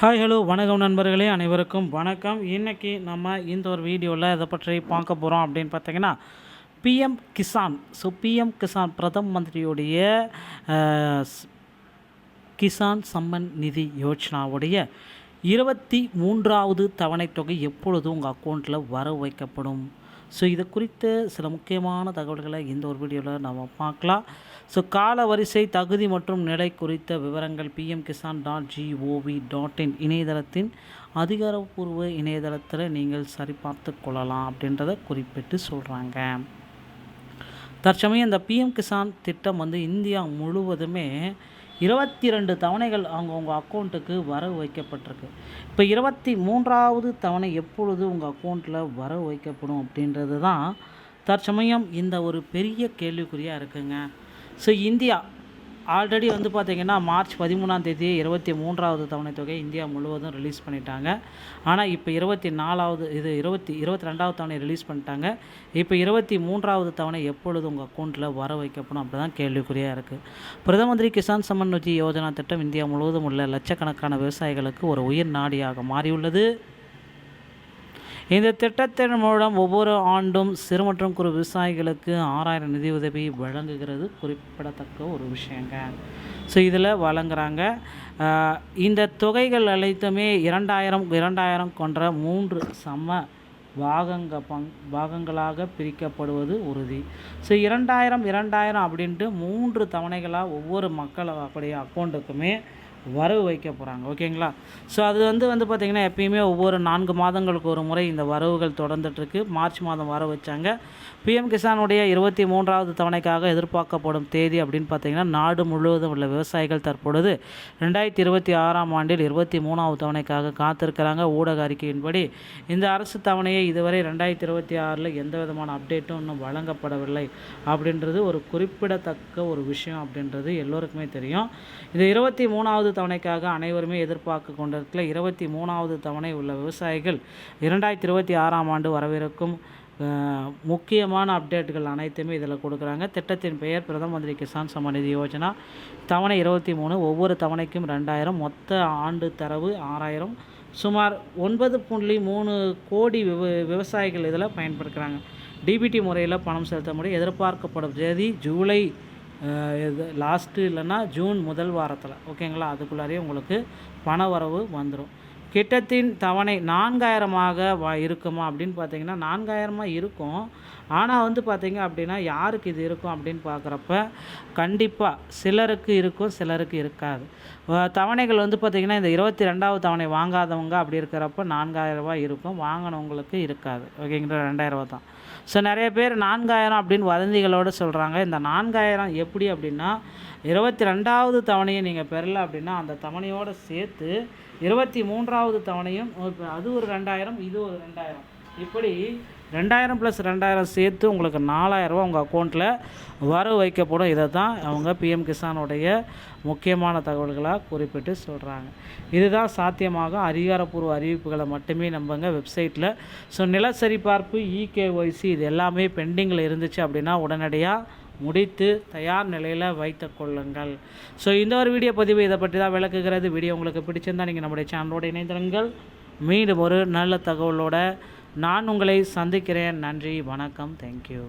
Hi hello வணக்கம் நண்பர்களே, அனைவருக்கும் வணக்கம். இன்றைக்கி நம்ம இந்த ஒரு வீடியோவில் இதை பற்றி பார்க்க போகிறோம் அப்படின்னு பார்த்தீங்கன்னா, பிஎம் கிசான். பிஎம் கிசான் பிரதம மந்திரியுடைய கிசான் சம்மன் நிதி யோஜனாவுடைய 23வது தவணை தொகை எப்பொழுது உங்கள் அக்கௌண்ட்டில் வரவு வைக்கப்படும். இது குறித்து சில முக்கியமான தகவல்களை இந்த ஒரு வீடியோவில் நம்ம பார்க்கலாம். கால வரிசை, தகுதி மற்றும் நிலை குறித்த விவரங்கள் pmkisan.gov.in இணையதளத்தின் அதிகாரப்பூர்வ இணையதளத்தில் நீங்கள் சரிபார்த்து கொள்ளலாம் அப்படின்றத குறிப்பிட்டு சொல்கிறாங்க. தற்சமயம் இந்த பிஎம் கிசான் திட்டம் இந்தியா முழுவதுமே 22 தவணைகள் அவங்கவுங்க அக்கௌண்ட்டுக்கு வரவு வைக்கப்பட்டிருக்கு. இப்போ 23வது தவணை எப்பொழுது உங்கள் அக்கௌண்ட்டில் வரவு வைக்கப்படும் அப்படின்றது தான் தற்சமயம் இந்த ஒரு பெரிய கேள்விக்குறியாக இருக்குங்க. இந்தியா ஆல்ரெடி பார்த்திங்கன்னா மார்ச் 13ஆம் தேதி 23வது தவணை தொகை இந்தியா முழுவதும் ரிலீஸ் பண்ணிட்டாங்க. ஆனால் இப்போ 22வது தவணை ரிலீஸ் பண்ணிட்டாங்க. இப்போ 23வது தவணை எப்பொழுது உங்கள் அக்கௌண்ட்டில் வர வைக்கப்படும் அப்படி தான் கேள்விக்குறியாக இருக்குது. பிரதம மந்திரி கிசான் சம்மன் நிதி யோஜனா திட்டம் இந்தியா முழுவதும் உள்ள லட்சக்கணக்கான விவசாயிகளுக்கு ஒரு உயிர் நாடியாக மாறியுள்ளது. இந்த திட்டத்தின் மூலம் ஒவ்வொரு ஆண்டும் சிறு மற்றும் குறு விவசாயிகளுக்கு 6000 நிதியுதவி வழங்குகிறது குறிப்பிடத்தக்க ஒரு விஷயங்க. இதில் வழங்குகிறாங்க. இந்த தொகைகள் அனைத்துமே 2000 கொன்ற 3 சம பாகங்களாக பிரிக்கப்படுவது உறுதி. 2000 அப்படின்ட்டு 3 தவணைகளாக ஒவ்வொரு மக்களுடைய அக்கௌண்ட்டுக்குமே வரவு வைக்க போகிறாங்க. ஓகேங்களா. அது பார்த்திங்கன்னா எப்பயுமே ஒவ்வொரு 4 மாதங்களுக்கு ஒரு முறை இந்த வரவுகள் தொடர்ந்துட்டுருக்கு. மார்ச் மாதம் வர வச்சாங்க. பிஎம் கிசானுடைய 23வது தவணைக்காக எதிர்பார்க்கப்படும் தேதி அப்படின்னு பார்த்திங்கன்னா, நாடு முழுவதும் உள்ள விவசாயிகள் தற்பொழுது 2026ஆம் ஆண்டில் 23வது தவணைக்காக காத்திருக்கிறாங்க. ஊடக அறிக்கையின்படி இந்த அரசு தவணையை இதுவரை 2026 எந்த விதமான அப்டேட்டும் இன்னும் வழங்கப்படவில்லை அப்படின்றது ஒரு குறிப்பிடத்தக்க ஒரு விஷயம் அப்படின்றது எல்லோருக்குமே தெரியும். இது 23வது தவணைக்காக அனைவருமே எதிர்பார்க்க கொண்டிருக்கல. 23வது தவணை உள்ள விவசாயிகள் 2026ஆம் ஆண்டு வரவிருக்கும் முக்கியமான அப்டேட்டுகள் அனைத்துமே இதில் கொடுக்குறாங்க. திட்டத்தின் பெயர் பிரதம மந்திரி கிசான் சம்மன் நிதி யோஜனா. தவணை 23, ஒவ்வொரு தவணைக்கும் 2000, மொத்த ஆண்டு தரவு 6000. சுமார் 9.3 கோடி விவசாயிகள் இதில் பயன்படுத்துகிறாங்க. டிபிடி முறையில் பணம் செலுத்த முடியும். எதிர்பார்க்கப்படும் தேதி ஜூலை லாஸ்ட்டு இல்லைன்னா ஜூன் முதல் வாரத்தில். ஓகேங்களா. அதுக்குள்ளாரே உங்களுக்கு பண வரவு வந்துடும். கிட்டத்தின் தவணை 4000 இருக்குமா அப்படின்னு பார்த்தீங்கன்னா 4000 இருக்கும். ஆனால் பார்த்திங்க அப்படின்னா யாருக்கு இது இருக்கும் அப்படின்னு பார்க்குறப்ப கண்டிப்பாக சிலருக்கு இருக்கும், சிலருக்கு இருக்காது. தவணைகள் பார்த்திங்கன்னா இந்த 22வது தவணை வாங்காதவங்க அப்படி இருக்கிறப்ப 4000 இருக்கும், வாங்கினவங்களுக்கு இருக்காது. ஓகேங்களா. 2000 தான். நிறைய பேர் 4000 அப்படின்னு வதந்திகளோடு சொல்கிறாங்க. இந்த 4000 எப்படி அப்படின்னா, 22வது தவணையை நீங்கள் பெறலை அப்படின்னா அந்த தவணையோடு சேர்த்து 23வது தவணையும் அது ஒரு 2000, இது ஒரு 2000, இப்படி 2000 + 2000 சேர்த்து உங்களுக்கு 4000 உங்கள் அக்கௌண்ட்டில் வரவு வைக்கப்படும். இதை தான் அவங்க பிஎம் கிசானுடைய முக்கியமான தகவல்களாக குறிப்பிட்டு சொல்கிறாங்க. இதுதான் சாத்தியமாக அதிகாரப்பூர்வ அறிவிப்புகளை மட்டுமே நம்புங்க. வெப்சைட்டில் நில சரிபார்ப்பு, இகேஒய்சி இது எல்லாமே பெண்டிங்கில் இருந்துச்சு அப்படின்னா உடனடியாக முடித்து தயார் நிலையில் வைத்து கொள்ளுங்கள். இந்த ஒரு வீடியோ பதிவு இதை பற்றி தான் விளக்குகிறது. வீடியோ உங்களுக்கு பிடிச்சிருந்தால் நீங்கள் நம்முடைய சேனலோடு இணைந்திருங்கள். மீண்டும் ஒரு நல்ல தகவலோடு நான் உங்களை சந்திக்கிறேன். நன்றி, வணக்கம், தேங்க்யூ.